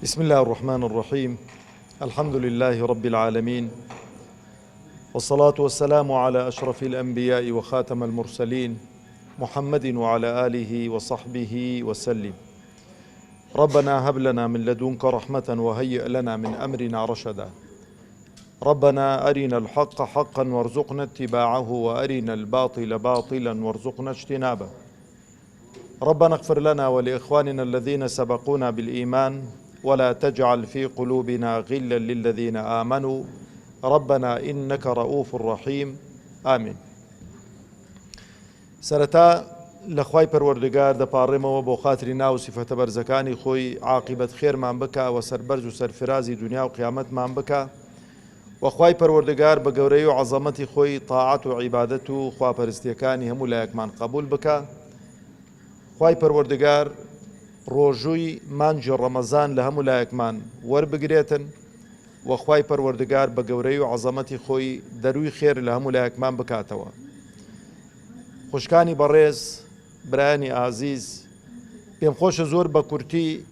بسم الله الرحمن الرحيم. الحمد لله رب العالمين، والصلاة والسلام على أشرف الأنبياء وخاتم المرسلين محمد وعلى آله وصحبه وسلم. ربنا هب لنا من لدنك رحمة وهيئ لنا من أمرنا رشدا. ربنا أرنا الحق حقا وارزقنا اتباعه وأرنا الباطل باطلا وارزقنا اجتنابه. ربنا اغفر لنا ولإخواننا الذين سبقونا بالإيمان ولا تجعل في قلوبنا غلا للذين آمنوا ربنا إنك رؤوف رحيم آمين. سرتا لخوای پەروەردگار دەپاڕێمەوە بۆ خاتری ناو سیفەتە بەرزەکانی خۆی عاقبەت خێرمان بکە و سەربەرز و سەرفرازی دنیا و قیامەتمان بکە و خوای پەروەردگار بە گەورەی و عەزەمەتی خۆی تاعات و عیبادەت و خواپەرستیەکانی هەموو لایەکمان قبول بکە. خوای پەروەردگار ڕۆژووی مانجی ڕەمەزان لە هەموو لایەکمان وەربگرێتن و خوای پەروەردگار بە گەورەی و عەزەمەتی خۆی دەروی خێر لە هەموو لایەکمان بکاتەوە. خوشکانی بەڕێز، برایانی ئازیز، پێم خۆشە زۆر بە کورتی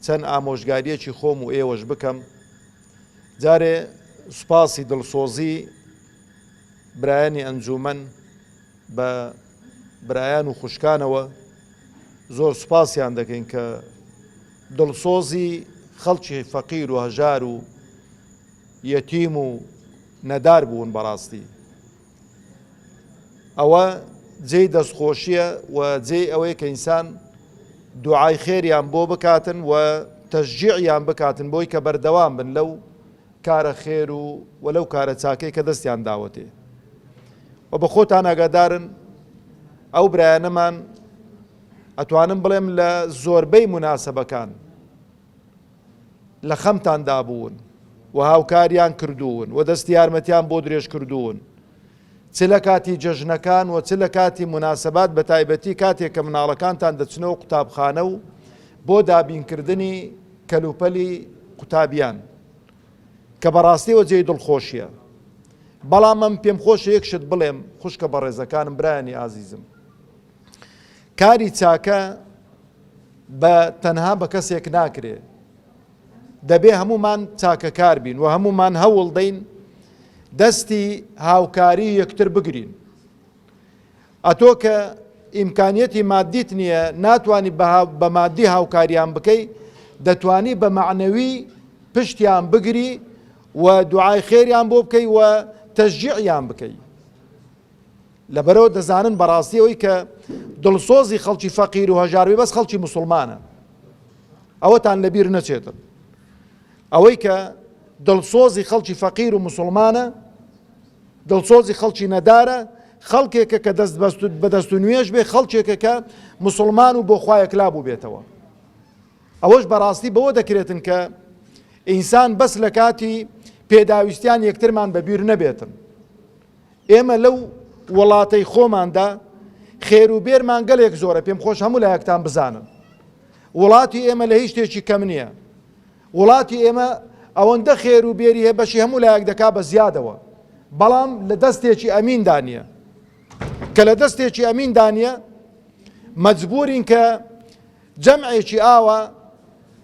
چەند ئامۆژگاریەکی خۆم و ئێوەش بکەم. جارێ سوپاسی دڵسۆزی برایانی ئەنجومەن بە برایان و خوشکانەوە زۆر سوپاسیان دەکەین کە دڵسۆزی خەڵکی فەقیر و هەژار و یەتیم و نەدار بوون. بەڕاستی ئەوە جێی دەستخۆشیە و جێی ئەوەیە کە ئینسان دوعای خێریان بۆ بکاتن و تەشجیعیان بکاتن بۆی کە بەردەوام بن لەو کارە خێر و لەو کارە چاکەی کە دەستیان داوەتێ. و بە خۆتان ئاگادارن ئەو برایانەمان ئەتوانم بڵێم لە زۆربەی مناسەبەکان لە خەمتان دابوون و هاوکاریان کردوون و دەستی یارمەتیان بۆ درێژ کردوون، چ لە کاتی جەژنەکان و چ لە کاتی مناسەبات بە تایبەتی کاتێک کە مناڵەکانتان دەچنەوە قوتابخانە و بۆ دابینکردنی کەلوپەلی قوتابیان کە بەڕاستیەوە جێی دڵخۆشیە. بەڵام من پێم خۆشە یەک شت بڵێم خوشکە بەڕێزەکانم، برایانی ئازیزم، کاری چاکە بە تەنها بە کەسێک ناکرێ، دەبێ هەمومان چاکەکار بین و هەمومان هەوڵ دەین دەستی هاوکاری یەکتر بگرین. ئەتۆ کە ئیمکانیەتی مادیت نییە ناتوانی بە مادی هاوکاریان بکەی، دەتوانی بە معنەوی پشتیان بگری و دوعای خێریان بۆ بکەی و تەشجیعیان بکەی. لەبەرەوە دەزانن بەڕاستی ئەوەی کە دڵسۆزی خەڵکی فەقیر و هەژاروی بەس خەڵکی موسڵمانە، ئەوەتان لەبیر نەچێتن. ئەوەی کە دڵسۆزی خەڵکی فەقیر و موسڵمانە، دڵسۆزی خەڵکی نەدارە، خەڵکێکە کە بە دەست و نوێژ بێ، خەڵکێکە کە موسڵمان و بۆ خوایەکلا بوو بێتەوە. ئەوەش بەڕاستی بەوە دەکرێتن کە ئینسان بەس لە کاتی پێداویستیان یەکترمان بەبیر نەبێتن. ئێمە لەو وڵاتەی خۆماندا خێروبێرمان گەلێک زۆرە، پێم خۆش هەموو لایەکتان بزانن. وڵاتی ئێمە لە هیچ شتێکی کەم نییە. وڵاتی ئێمە ئەوەندە خێروبێری هەیە بەشی هەموو لایەک دەکا بە زیادەوە، بەڵام لە دەستێکی ئەمیندا نییە. کە لە دەستێکی ئەمیندا نییە مەجبورین کە جەمعێکی ئاوە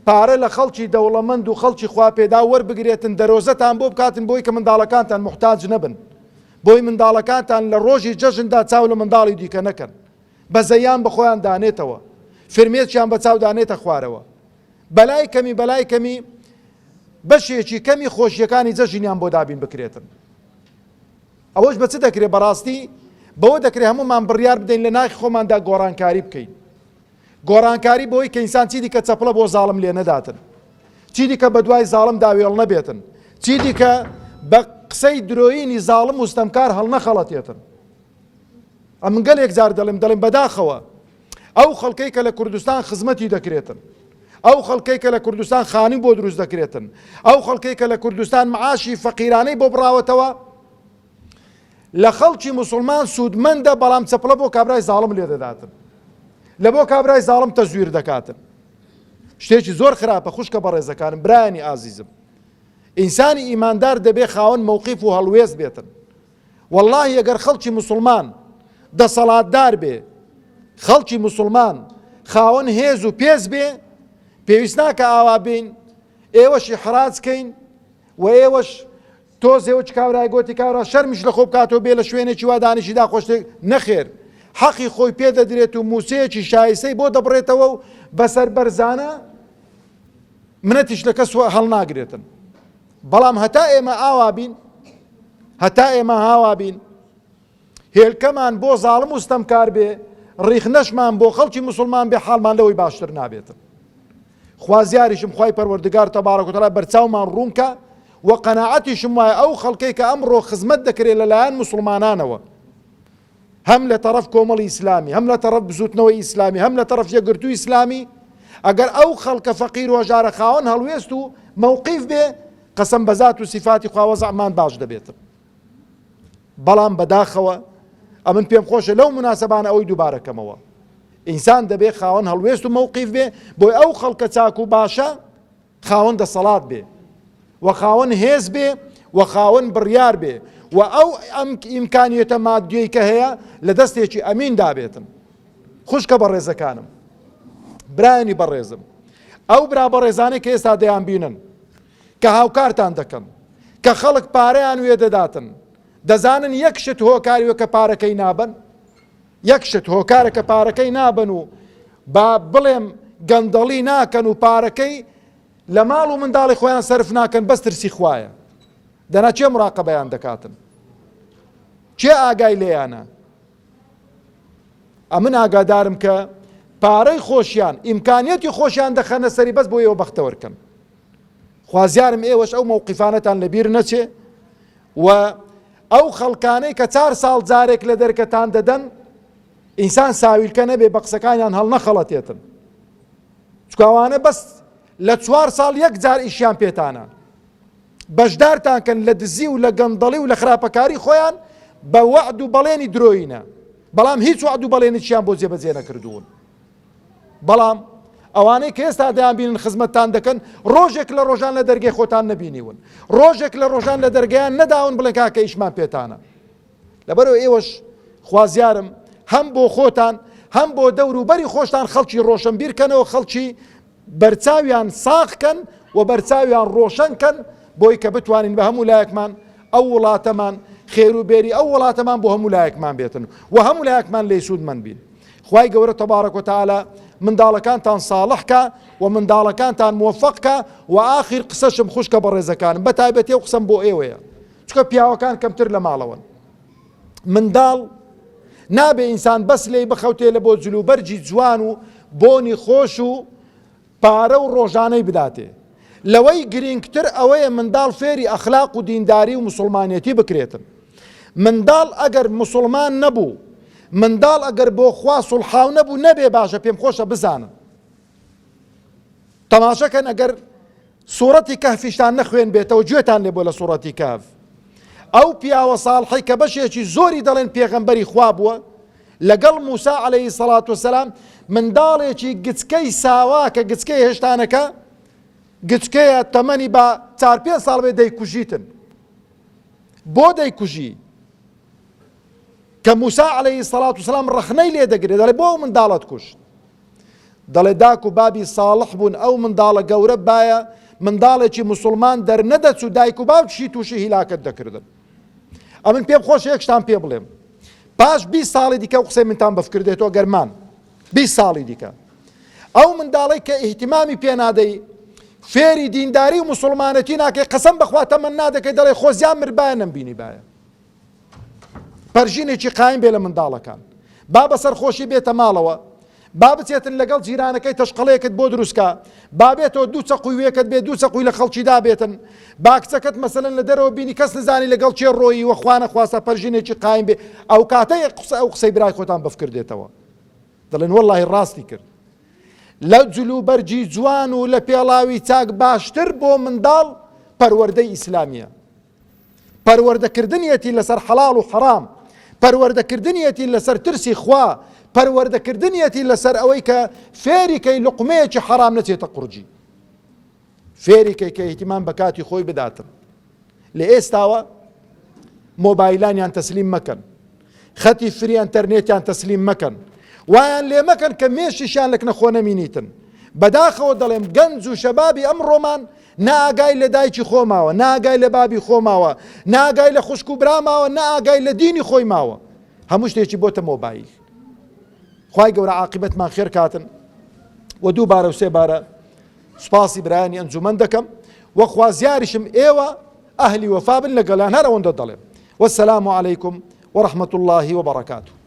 پارە لە خەڵکی دەوڵەمەند و خەڵکی خواپێدا وەربگرێتن، دەرۆزەتان بۆ بکاتن بۆی کە منداڵەکانتان محتاج نەبن، بۆی منداڵەکانتان لە ڕۆژی جەژندا چاو لە منداڵی دیکە نەکەن، بە زەیان بە خۆیان دانێتەوە، فرمێتیان بە چاو دانێتە خوارەوە. بەلای کەمی بەشێکی کەمی خۆشیەکانی جەژنیان بۆ دابین بکرێتن. ئەوەش بە چ دەکرێت؟ بەڕاستی بەوە دەکرێت هەمومان بڕیار بدەین لە ناخی خۆماندا گۆڕانکاری بکەین. گۆڕانکاری بۆی کە ئینسان چی دیکە چەپڵە بۆ زاڵم لێ نەداتن، چی دیکە بە دوای زاڵم داوێڵ نەبێتن، چی دیکە بە قسەی درۆیینی زاڵم وستەمکار هەڵ نەخەڵەتێتن. ئەمن گەلێک جار دەڵێم بەداخەوە ئەو خەڵکەی کە لە کوردستان خزمەتی دەکرێتن، ئەو خەڵکەی کە لە کوردستان خانی بۆ دروست دەکرێتن، ئەو خەڵکەی کە لە کوردستان معاشی فەقیرانەی بۆ بڕاوەتەوە، لە خەڵکی موسڵمان سوودمەندە، بەڵام چەپڵە بۆ کابرای زاڵم لێ دەداتن، لە بۆ کابرای زاڵم تەزویر دەکاتن. شتێکی زۆر خراپە خوشکە بەڕێزەکانم، برایانی ئازیزم. ئینسانی ئیماندار دەبێ خاوەن مووقیف و هەڵوێز بێتن. وەڵڵاهی ئەگەر خەڵکی موسڵمان دەسەڵاتدار بێ، خەڵکی موسڵمان خاوەن هێز و پێز بێ، پێویست ناکە ئاوا بین ئێوەشی حراجکەین و ئێوەش تۆزێوە چ کاورای گۆتی کاورا شەرمیش لە خۆ بکاتەوە بێ لە شوێنێکی وا دانیشیدا خۆشتێک نەخێر حەقی خۆی پێدەدرێت و موسەیەکی شایستەی بۆ دەبڕێتەوە و بەسەر بەرزانە منەتیش لە کەس هەڵ ناگرێتن. بەڵام هەتا ئێمە ئاوا بین، هەتا ئێمە هاوا بین، هێلکەمان بۆ زاڵم و ستەمکار بێ، ڕیخنەشمان بۆ خەڵکی موسڵمان بێ، حاڵمان لەوەی باشتر نابێتن. خوازیاریشم خوای پەروەردگار تەبارەک و تەعالا بەرچاومان ڕوونکە و قەناعەتیشم وایە ئەو خەڵکەی کە ئەمڕۆ خزمەت دەکرێت لەلایەن موسڵمانانەوە، هەم لە تەرەف کۆمەڵی ئیسلامی، هەم لە تەرەف بزوتنەوەی ئیسلامی، هەم لە تەرەف یەکگرتووی ئیسلامی، ئەگەر ئەو خەڵکە فەقیر و هەژارە خاوەن هەڵوێست و مەوقیف بێ، قەسەم بەذات و سیفاتی خوا وەزعمان باش دەبێتن. بەڵام بەداخەوە ئەمن پێم خۆشە لەو مناسەبانە ئەوەی دووبارەکەمەوە، ئینسان دەبێ خاوەن هەڵوێست و مەوقیف بێ بۆی ئەو خەڵکە چاک و باشە خاوەن دەسەڵات بێ و خاوەن هێز بێ و خاوەن بڕیار بێ و ئەو ئەم ئیمکانیەتە مادیەی کە هەیە لە دەستێکی ئەمین دابێتن. خوشکە بەڕێزەکانم، برایانی بەڕێزم، ئەو برا بەڕێزانەی کە ئێستا دەیان بینن کە هاوکارتان دەکەن کە خەڵک پارەیان وێ دەداتن، دەزانن یەک شت هۆکاریوە کە پارەکەی نابن، یەک شت هۆکارە کە پارەکەی نابن و با بڵێم گەندەڵی ناکەن و پارەکەی لە ماڵ و منداڵی خۆیان سەرف ناکەن، بەس ترسی خوایە. دەنا چێ مراقەبەیان دەکاتن؟ چێ ئاگای لێیانە؟ ئەمن ئاگادارم کە پارەی خۆشیان ئیمکانیەتی خۆشیان دەخەنە سەری بەس بۆ ئێوە بەختەوەرکەن. خوازیارم ئێوەش ئەو مووقیفانەتان لەبیر نەچێ و ئەو خەڵکانەی کە 4 ساڵ جارێک لە دەرکەتان دەدەن ئینسان ساویلکە نەبێ بە قسەکانیان هەڵ نەخەڵەتێتن، چکاوانە بەس لە 4 ساڵ یەک جار ئیشیان پێتانە، بەشدارتان کەن لە دزی و لە گەندەڵی و لە خراپەکاری خۆیان بە وعد و بەڵێنی درۆینە، بەڵام هیچ وعد و بەڵێنێکیان بۆ جێبەجێ نەکردوون. بەڵام ئەوانەی کە ئێستا دەیان بینن خزمەتتان دەکەن، ڕۆژێک لە ڕۆژان لە دەرگای خۆتان نەبینیون، ڕۆژێک لە ڕۆژان لە دەرگایان نەداون بڵێن کاکە ئیشمان پێتانە. لەبەرەوە ئێوەش خوازیارم هەم بۆ خۆتان هەم بۆ دەوروبەری خۆشتان خەڵکی ڕۆشنبیرکەنەوە، خەڵکی بەرچاویان ساغکەن و بەرچاویان ڕۆشنکەن بۆی کە بتوانین بە هەموو لایەکمان ئەو وڵاتەمان خێروبێری ئەو وڵاتەمان بۆ هەموو لایەکمان بێتن و هەموو لایەکمان لێی سوودمەند بین. خوای گەورە تەبارەک و تەعالا منداڵەکانتان ساڵحکە و منداڵەکانتان موفقکە و ئاخر قسەشم خوشکە بەڕێزەکانم بە تایبەتی و قسەم بۆ ئێوەیە، چکە پیاوەکان کەمتر لە ماڵەوەن. منداڵ نابێ ئینسان بەس لێی بخەوتێ لە بۆ جلوبەرجی جوان و بۆنی خۆش و پارە و ڕۆژانەی بداتێ. لەوەی گرنگتر ئەوەیە منداڵ فێری ئەخلاق و دینداری و مسلمانێتی بکرێتن. منداڵ ئەگەر مسلمان نەبوو، منداڵ ئەگەر بۆ خوا سوڵحاو نەبوو، نەبێ باشە پێم خۆشە بزانن. تەماشەکەن ئەگەر سوورەتی کەهفیشتان نەخوێن بێتەوە گوێتان لێ بۆ لە سوورەتی کەهف، ئەو پیاوە ساڵحی کە بەشێکی زۆری دەڵێن پێغەمبەری خوا بووە لەگەڵ موسا عەلەیهی سەڵات وسەلام، منداڵێکی گچکەی ساوا کە گچکەی هێشتانەکە گچکەیە تەمەنی بە 4-5 ساڵ بێ دەیکوژیتن. بۆ دەیکوژی کە موسا عەلەیهی سەڵات وسەلام ڕەخنەی لێ دەگرێت، دەڵێ بۆ ئەو منداڵت کوشت؟ دەڵێ داک و بابی ساڵح بوون، ئەو منداڵە گەورە بایە منداڵێکی مسلمان دەرنەدەچ و دایک و باوکیشی تووشی هیلاکت دەکردن. ئەمن پێم خۆشە یەکشتان پێ بڵێم، پاش 20 ساڵی دیکە قسەی منتان بەفکردێتەوە گەرمان 20 ساڵی دیکە ئەو منداڵی کە ئیهتیمامی پێ نادەی، فێری دینداری و مسلمانەتی ناکەی، قەسەم بەخوا تەمەن نادەکەی، دەڵێ خۆزیان مربایە نەمبینی باە. پەرژینێکی قایم بێ لە منداڵەکان، با بەسەر خۆشی بێتە ماڵەوە، با بچێتن لەگەڵ جیرانەکەی تەشقەڵەیەکت بۆ دروستکە، با بێتەوە 2 چەقوی وێکت بێ 2 چەقوی لە خەڵکیدا بێتن، با کچەکەت مەسەلەن لە دەرەوە بینی کەس نزانی لەگەڵ چێ ڕۆیی وە خوانە خواسە پەرژینێکی قایم بێ، ئەو کاتەیە ئەو قسەی برای خۆتان بەفکردێتەوە، دەڵێن وەڵڵاهی ڕاستی کرد. لە جلوبەرجی جوان و لە پێڵاوی چاک باشتر بۆ منداڵ پەروەردەی ئیسلامیە، پەروەردەکردنیەتی لەسەر حەڵاڵ و حەرام، پەروەردەکردنیەتی لەسەر ترسی خوا، پەروەردەکردنیەتی لەسەر ئەوەی کە فێریکەی لوقمەیەکی حەرام نەچێتە قورجی، فێریکەی کە ئیهتیمام بە کاتی خۆی بداتن. لە ئێستاوە مۆبایلانیان تەسلیم مەکەن، خەتی فری ئەنتەرنێتیان تەسلیم مەکەن، وایان لێ مەکەن کە مێشتیشیان لەکنە خۆ نەمینیتن، بەداخەوە دەڵێم گەنج و شەبابی ئەمڕۆمان ناگای لە دایکی خۆماوە، ناگای لە بابی خۆماوە، ناگای لە خوشک و براماوە، ناگای لە دینی خۆی ماوە، هەموو شتێکی بۆتە مۆبایل. خوای گەورە عاقبەتمان خێر کاتن و دووبارە و سێبارە سوپاسی برایانی ئەنجومەن دەکەم و خوازیاریشم ئێوە ئەهلی وەفا بن لەگەڵیان هەر ئەوەندە دەڵێم. وەسەلام عەلەیکم وەڕەحمەتوڵڵاهی وبەڕەکاتوه.